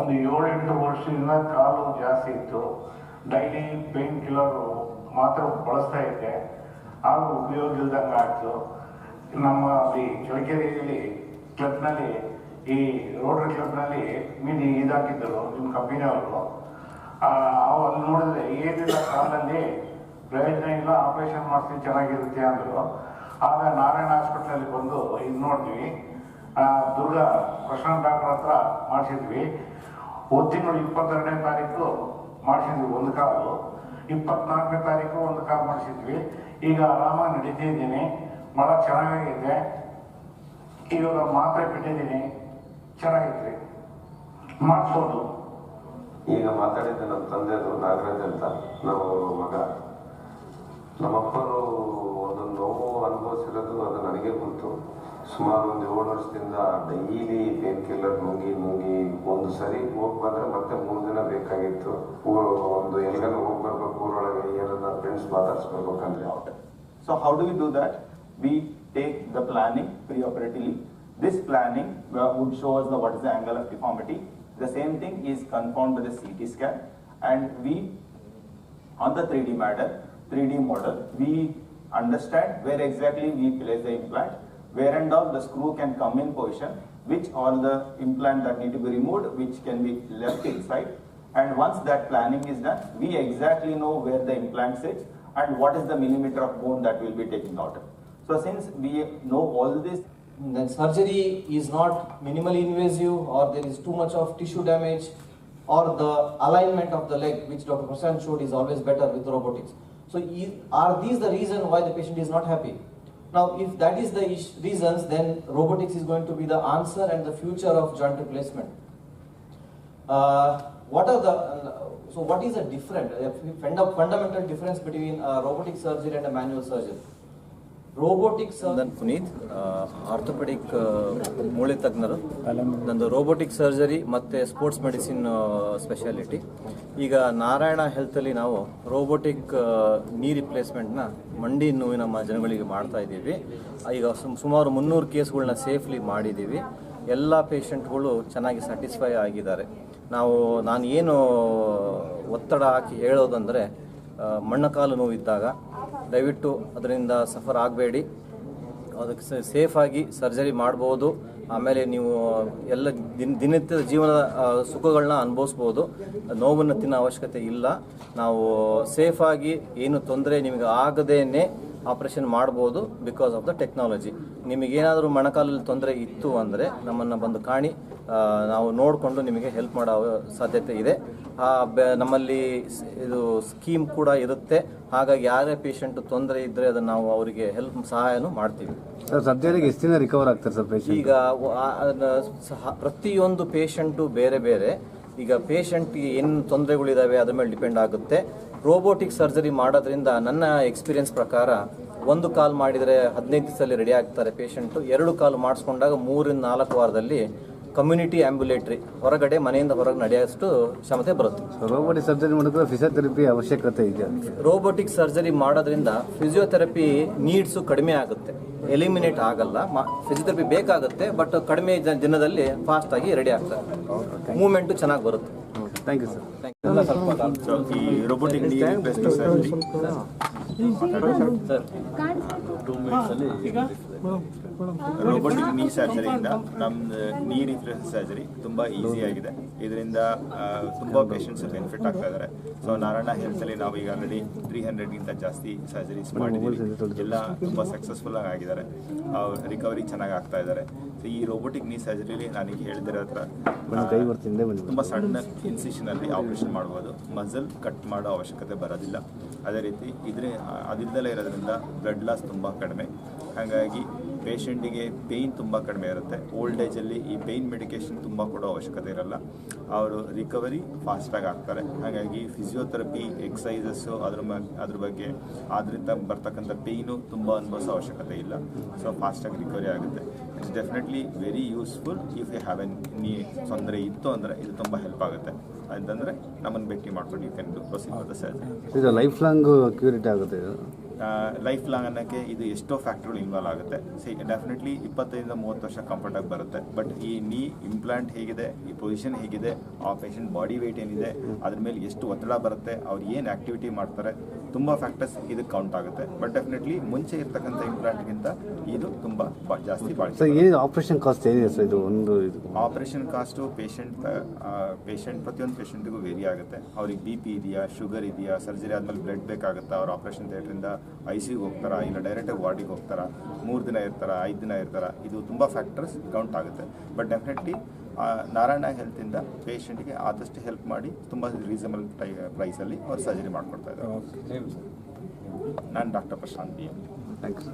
ಒಂದು 7-8 ವರ್ಷದಿಂದ ಕಾಲು ಜಾಸ್ತಿ ಇತ್ತು. ಡೈಲಿ ಪೇನ್ ಕಿಲ್ಲರ್ ಮಾತ್ರ ಬಳಸ್ತಾ ಇದ್ದೆ. ಆಗ ಉಪಯೋಗ ಇಲ್ದಂಗೆ ಆಯಿತು. ನಮ್ಮ ಈ ಚಳ್ಳಕೆರೆಯಲ್ಲಿ ಕ್ಲಬ್ನಲ್ಲಿ, ಈ ರೋಟರಿ ಕ್ಲಬ್ನಲ್ಲಿ ಮೀನು ಇದಾಕಿದ್ದರು ನಿಮ್ಮ ಕಂಪನಿಯವರು. ಅಲ್ಲಿ ನೋಡಿದ್ರೆ ಏನಿಲ್ಲ, ಕಾಲಲ್ಲಿ ಪ್ರಯೋಜನ ಇಲ್ಲ, ಆಪರೇಷನ್ ಮಾಡಿಸಿ ಚೆನ್ನಾಗಿರುತ್ತೆ ಅಂದರು. ಆಗ ನಾರಾಯಣ ಹಾಸ್ಪಿಟ್ಲಲ್ಲಿ ಬಂದು ಇದು ನೋಡಿದ್ವಿ. ದುರ್ಗಾ ಪ್ರಶಾಂತ್ ಡಾಕ್ಟರ್ ಹತ್ರ ಮಾಡಿಸಿದ್ವಿ. ತಿಂಗಳು 22ನೇ ತಾರೀಕು ಮಾಡಿಸಿದ್ವಿ ಒಂದು ಕಾಲು, 24ನೇ ತಾರೀಕು ಒಂದು ಕಾಲು ಮಾಡಿಸಿದ್ವಿ. ಈಗ ಆರಾಮಾಗಿ ನಡೀತಾ ಇದ್ದೀನಿ, ಭಾಳ ಚೆನ್ನಾಗಿದೆ. ಇವಾಗ ಮಾತ್ರೆ ಬಿಟ್ಟಿದ್ದೀನಿ, ಚೆನ್ನಾಗಿದ್ರಿ, ಮಾಡಿಸ್ಬೋದು. ಈಗ ಮಾತಾಡಿದ್ದೆ ನಮ್ಮ ತಂದೆದು ನಾಗರಾಜ್ ಅಂತ, ನಮ್ಮ ಮಗ. ನಮ್ಮಪ್ಪರು ಒಂದೊಂದು ನೋವು ಅನುಭವಿಸಿರೋದು ಅದು ನನಗೆ ಗೊತ್ತು. ಸುಮಾರು ಒಂದು 7 ವರ್ಷದಿಂದ ಡೈಲಿ ಪೇನ್ ಕಿಲ್ಲರ್ ನುಂಗಿ ಒಂದು ಸರಿ ಹೋಗಿ ಬಂದರೆ ಮತ್ತೆ 3 ದಿನ ಬೇಕಾಗಿತ್ತು. ಒಂದು ಎಲ್ಲಿಗಾನ ಹೋಗಿ ಬರ್ಬೇಕು, ಊರೊಳಗೆ ಏನನ್ನ friends ಮಾತಾಡಿಸ್ಬೇಕಂದ್ರೆ. So how do we do that? We take the planning pre-operatively. This planning would show us what is the angle of deformity. The same thing is confirmed by the CT scan, and we on the 3D model we understand where exactly we place the implant, where and all the screw can come in position, which all the implant that need to be removed, which can be left inside. And once that planning is done, we exactly know where the implant sits and what is the millimeter of bone that will be taken out. So since we know all this, then surgery is not minimally invasive, or there is too much of tissue damage, or the alignment of the leg, which Dr. Prasad showed, is always better with robotics. So are these the reason why the patient is not happy? Now, if that is the reasons, then robotics is going to be the answer and the future of joint replacement. What is the fundamental difference between robotic surgery and a manual surgery? robotic surgery. Puneeth orthopaedic ಮೂಳೆ ತಜ್ಞರು. ನಂದು robotic surgery ಮತ್ತು sports medicine speciality. ಈಗ ನಾರಾಯಣ ಹೆಲ್ತಲ್ಲಿ ನಾವು robotic ನೀ ರಿಪ್ಲೇಸ್ಮೆಂಟ್ನ ಮಂಡಿ ನೋವಿನ ಜನಗಳಿಗೆ ಮಾಡ್ತಾ ಇದ್ದೀವಿ. ಈಗ ಸುಮಾರು 300 ಕೇಸ್ಗಳನ್ನ ಸೇಫ್ಲಿ ಮಾಡಿದ್ದೀವಿ. ಎಲ್ಲ ಪೇಷಂಟ್ಗಳು ಚೆನ್ನಾಗಿ ಸ್ಯಾಟಿಸ್ಫೈ ಆಗಿದ್ದಾರೆ. ನಾನು ಏನು ಒತ್ತಡ ಹಾಕಿ ಹೇಳೋದಂದರೆ, ಮೊಣಕಾಲು ನೋವಿದ್ದಾಗ ದಯವಿಟ್ಟು ಅದರಿಂದ ಸಫರ್ ಆಗಬೇಡಿ, ಅದಕ್ಕೆ ಸೇಫಾಗಿ ಸರ್ಜರಿ ಮಾಡ್ಬೋದು. ಆಮೇಲೆ ನೀವು ಎಲ್ಲ ದಿನನಿತ್ಯದ ಜೀವನದ ಸುಖಗಳನ್ನ ಅನುಭವಿಸ್ಬೋದು. ನೋವನ್ನು ತಿನ್ನೋ ಅವಶ್ಯಕತೆ ಇಲ್ಲ. ನಾವು ಸೇಫಾಗಿ ಏನು ತೊಂದರೆ ನಿಮಗೆ ಆಗದೇನೆ ಆಪರೇಷನ್ ಮಾಡ್ಬೋದು ಬಿಕಾಸ್ ಆಫ್ ದ ಟೆಕ್ನಾಲಜಿ. ನಿಮಗೇನಾದರೂ ಮೊಣಕಾಲಲ್ಲಿ ತೊಂದರೆ ಇತ್ತು ಅಂದರೆ ನಮ್ಮನ್ನು ಬಂದು ಕಾಣಿ, ನಾವು ನೋಡಿಕೊಂಡು ನಿಮಗೆ ಹೆಲ್ಪ್ ಮಾಡೋ ಸಾಧ್ಯತೆ ಇದೆ. ನಮ್ಮಲ್ಲಿ ಇದು ಸ್ಕೀಮ್ ಕೂಡ ಇರುತ್ತೆ. ಹಾಗಾಗಿ ಯಾರೇ ಪೇಷಂಟ್ ತೊಂದರೆ ಇದ್ದರೆ ಅದನ್ನು ನಾವು ಅವರಿಗೆ ಸಹಾಯನೂ ಮಾಡ್ತೀವಿ. ಸರ್ಜರಿಗೆ ಎಷ್ಟು ದಿನ ರಿಕವರ್ ಆಗ್ತಾರೆ ಸರ್ ಪೇಷಂಟ್? ಈಗ ಪ್ರತಿಯೊಂದು ಪೇಷಂಟು ಬೇರೆ ಬೇರೆ. ಈಗ ಪೇಷಂಟ್ಗೆ ಏನು ತೊಂದರೆಗಳಿದ್ದಾವೆ ಅದ್ರ ಮೇಲೆ ಡಿಪೆಂಡ್ ಆಗುತ್ತೆ. ರೋಬೋಟಿಕ್ ಸರ್ಜರಿ ಮಾಡೋದ್ರಿಂದ ನನ್ನ ಎಕ್ಸ್ಪೀರಿಯನ್ಸ್ ಪ್ರಕಾರ 1 ಕಾಲ್ ಮಾಡಿದರೆ 15 ದಿವಸದಲ್ಲಿ ರೆಡಿ ಆಗ್ತಾರೆ ಪೇಷಂಟು. 2 ಕಾಲು ಮಾಡಿಸ್ಕೊಂಡಾಗ 3-4 ವಾರದಲ್ಲಿ ಕಮ್ಯುನಿಟಿ ಆಂಬ್ಯುಲೇಟರಿ ಹೊರಗಡೆ ಮನೆಯಿಂದ ಹೊರಗೆ ನಡೆಯೋಷ್ಟು ಕ್ಷಮತೆ ಬರುತ್ತೆ. ರೋಬೋಟಿಕ್ ಸರ್ಜರಿ ಮಾಡೋದ್ರೆ ಫಿಸಿಯೋಥೆರಪಿ ಅವಶ್ಯಕತೆ ಇದೆ. ರೋಬೋಟಿಕ್ ಸರ್ಜರಿ ಮಾಡೋದ್ರಿಂದ ಫಿಸಿಯೋಥೆರಪಿ ನೀಡ್ಸು ಕಡಿಮೆ ಆಗುತ್ತೆ, ಎಲಿಮಿನೇಟ್ ಆಗಲ್ಲ. ಫಿಸಿಯೋಥೆರಪಿ ಬೇಕಾಗುತ್ತೆ, ಬಟ್ ಕಡಿಮೆ ದಿನದಲ್ಲಿ ಫಾಸ್ಟಾಗಿ ರೆಡಿ ಆಗ್ತಾರೆ, ಮೂವ್ಮೆಂಟು ಚೆನ್ನಾಗಿ ಬರುತ್ತೆ. Thank you sir. So, ಈ robotic knee replacement surgery. Robotic knee ಸರ್ಜರಿಯಿಂದ ನಮ್ದು ನೀ ರಿಪ್ಲೇಸ್ಮೆಂಟ್ ಸರ್ಜರಿ ತುಂಬ ಈಸಿ ಆಗಿದೆ. ಇದರಿಂದ ತುಂಬ ಪೇಷಂಟ್ಸ್ ಬೆನಿಫಿಟ್ ಆಗ್ತಾ ಇದ್ದಾರೆ. ಸೊ ನಾರಾಯಣ ಹೆಲ್ತಲ್ಲಿ ನಾವು ಈಗ ಆಲ್ರೆಡಿ 300ಗಿಂತ ಜಾಸ್ತಿ ಸರ್ಜರೀಸ್ ಮಾಡಿದ್ದೀವಿ. ಎಲ್ಲ ತುಂಬ ಸಕ್ಸಸ್ಫುಲ್ ಆಗಿದ್ದಾರೆ, ರಿಕವರಿ ಚೆನ್ನಾಗಿ ಆಗ್ತಾ ಇದ್ದಾರೆ. ಸೊ ಈ ರೋಬೋಟಿಕ್ ನೀ ಸರ್ಜರಿಲಿ ನಾನೀಗ ಹೇಳಿದಿರೋ ಹತ್ರ ತುಂಬ ಸಣ್ಣ ಇನ್ಸಿಷನಲ್ಲಿ ಆಪರೇಷನ್ ಮಾಡ್ಬೋದು, ಮಸಲ್ ಕಟ್ ಮಾಡೋ ಅವಶ್ಯಕತೆ ಬರೋದಿಲ್ಲ. ಅದೇ ರೀತಿ ಅದಿಲ್ಲದಲ್ಲೇ ಇರೋದ್ರಿಂದ ಬ್ಲಡ್ ಲಾಸ್ ತುಂಬ ಕಡಿಮೆ. ಹಾಗಾಗಿ ಪೇಷಂಟಿಗೆ ಪೇಯ್ನ್ ತುಂಬ ಕಡಿಮೆ ಇರುತ್ತೆ. ಓಲ್ಡ್ ಏಜಲ್ಲಿ ಈ ಪೇಯ್ನ್ ಮೆಡಿಕೇಶನ್ ತುಂಬ ಕೊಡೋ ಅವಶ್ಯಕತೆ ಇರಲ್ಲ, ಅವರು ರಿಕವರಿ ಫಾಸ್ಟಾಗಿ ಆಗ್ತಾರೆ. ಹಾಗಾಗಿ ಫಿಸಿಯೋಥೆರಪಿ, ಎಕ್ಸಸೈಸಸ್ಸು ಅದ್ರ ಬಗ್ಗೆ ಅದರಿಂದ ಬರ್ತಕ್ಕಂಥ ಪೇಯ್ನು ತುಂಬ ಅನುಭವಿಸೋ ಅವಶ್ಯಕತೆ ಇಲ್ಲ. ಸೊ ಫಾಸ್ಟಾಗಿ ರಿಕವರಿ ಆಗುತ್ತೆ. It's definitely very useful. If you have an knee ತೊಂದರೆ ಇತ್ತು ಅಂದರೆ ಇದು ತುಂಬ ಹೆಲ್ಪ್ ಆಗುತ್ತೆ. ಅಂತಂದರೆ ನಮ್ಮನ್ನು ಭೇಟಿ ಮಾಡ್ಕೊಂಡು you can proceed with the surgery. ಇದು ಲೈಫ್ ಲಾಂಗ್ ಕ್ಯೂರಿಟಿ ಆಗುತ್ತೆ. ಲೈಫ್ ಲಾಂಗ್ ಅನ್ನೋಕ್ಕೆ ಇದು ಎಷ್ಟೋ ಫ್ಯಾಕ್ಟ್ರಿಗಳು ಇನ್ವಾಲ್ವ್ ಆಗುತ್ತೆ. ಡೆಫಿನೆಟ್ಲಿ 25-30 ವರ್ಷ ಕಂಫರ್ಟಾಗಿ ಬರುತ್ತೆ. ಬಟ್ ಈ ನೀ ಇಂಪ್ಲಾಂಟ್ ಹೇಗಿದೆ, ಈ ಪೊಸಿಷನ್ ಹೇಗಿದೆ, ಆ ಪೇಷಂಟ್ ಬಾಡಿ ವೆಯ್ಟ್ ಏನಿದೆ, ಅದ್ರ ಮೇಲೆ ಎಷ್ಟು ಒತ್ತಡ ಬರುತ್ತೆ, ಅವ್ರು ಏನು ಆ್ಯಕ್ಟಿವಿಟಿ ಮಾಡ್ತಾರೆ, ತುಂಬ ಫ್ಯಾಕ್ಟರ್ಸ್ ಇದಕ್ಕೆ ಕೌಂಟ್ ಆಗುತ್ತೆ. ಬಟ್ ಡೆಫಿನೆಟ್ಲಿ ಮುಂಚೆ ಇರ್ತಕ್ಕಂಥ ಇಂಪ್ಲಾಂಟ್ಗಿಂತ ಇದು ತುಂಬ ಜಾಸ್ತಿ ಬಾಳ್ಸಿ. ಏನು ಆಪರೇಷನ್ ಕಾಸ್ಟ್ ಏನಿದೆ ಸರ್? ಇದು ಒಂದು ಆಪರೇಷನ್ ಕಾಸ್ಟು ಪೇಷಂಟ್ ಪ್ರತಿಯೊಂದು ಪೇಷಂಟಿಗೂ ವೇರಿ ಆಗುತ್ತೆ. ಅವ್ರಿಗೆ BP ಇದೆಯಾ, ಶುಗರ್ ಇದೆಯಾ, ಸರ್ಜರಿ ಆದಮೇಲೆ ಬ್ಲಡ್ ಬೇಕಾಗುತ್ತಾ, ಅವ್ರು ಆಪರೇಷನ್ ಥಿಯೇಟ್ರಿಂದ ICUಗೆ ಹೋಗ್ತಾರಾ, ಇಲ್ಲ ಡೈರೆಕ್ಟಾಗಿ ವಾರ್ಡಿಗೆ ಹೋಗ್ತಾರಾ, 3 ದಿನ ಇರ್ತಾರಾ, 5 ದಿನ ಇರ್ತಾರಾ, ಇದು ತುಂಬ ಫ್ಯಾಕ್ಟರ್ಸ್ ಕೌಂಟ್ ಆಗುತ್ತೆ. ಬಟ್ ಡೆಫಿನೆಟ್ಲಿ ನಾರಾಯಣ ಹೆಲ್ತಿಂದ ಪೇಷಂಟಿಗೆ ಆದಷ್ಟು ಹೆಲ್ಪ್ ಮಾಡಿ ತುಂಬ ರೀಸನಬಲ್ ಪ್ರೈಸಲ್ಲಿ ಅವ್ರು ಸರ್ಜರಿ ಮಾಡಿಕೊಡ್ತಾ ಇದ್ದಾರೆ. ನಾನು ಡಾಕ್ಟರ್ ಪ್ರಶಾಂತ್ BM. ಥ್ಯಾಂಕ್ಸ್.